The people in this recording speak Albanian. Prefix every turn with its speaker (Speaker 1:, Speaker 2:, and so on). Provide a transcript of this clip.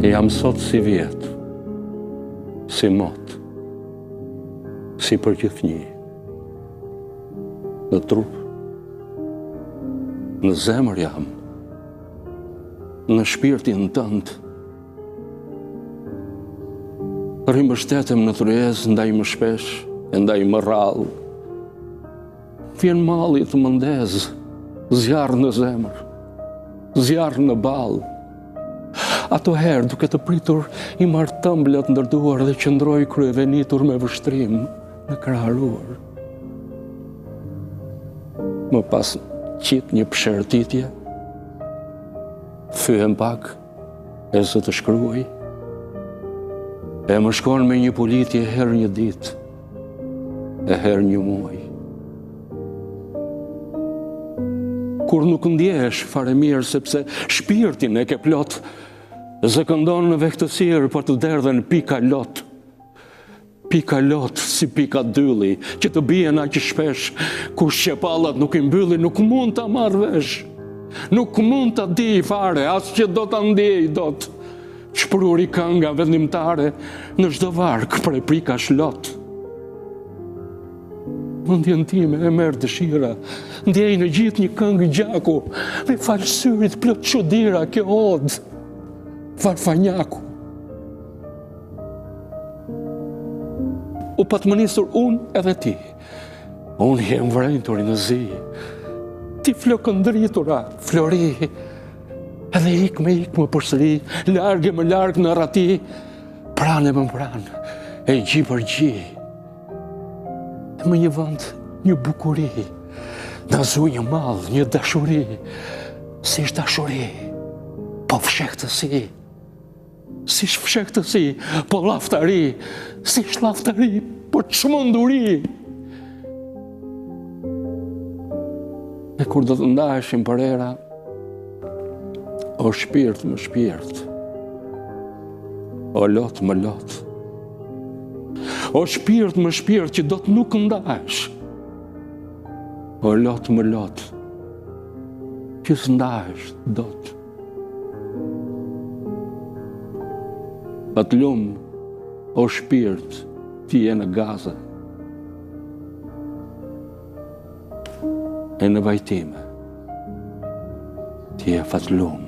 Speaker 1: Jam sot si vjetë, si motë, si për gjithnjë. Në trup, në zemër jam, në shpirtin tënd. Rimbështetem në tryezë, ndaj më shpesh, e ndaj më rrallë. Vjen malli të më ndezë, zjarë në zemër, zjarë në balë. Ato herë, duke të pritur, i marrë tëmblet ndërduar dhe qëndroj kryevenitur me vështrim në kraharuar. Më pas qit një pëshertitje, thyem pak, e zë të shkruaj, e më shkon me një pulitje her një dit, e her një muaj. Kur nuk ndjesh fare mirë, sepse shpirtin e ke plot, zë këndon në vektësirë për të derdhen pika lot. Pika lot si pika dylli, që të bien aq shpesh, kur shqepallat nuk i mbylli, nuk mund ta marr vesh. Nuk mund ta di fare, as që do ta ndjej dot. Shpruri kënga vendimtare në çdo varg prej prikash lot. Mendjen time e merr dëshira, ndjej në gjithë një këngë gjaku, me falsyrit plot çudira kjo od, farfanjaku. U pat më nisur unë edhe ti. Unë jem vrentur në zi. Ti flokën dritura, flori, edhe ik me përsëri, largë më largë në rati, pranë më pranë, e gji për gji. E më një vend, një bukuri, në zu një mall, një dashuri, si është dashuri, po fshehtësi. Si fshehtësi, po laftari, si laftari, po çmenduri. E kur do të ndaheshim për era, o shpirt më shpirt, o lot më lot, o shpirt më shpirt që do të nuk ndahesh, o lot më lot, që s'ndahesh dot. Atë lumë, o shpirt, ti e në gaza, e në vajtime, ti e fatë lumë.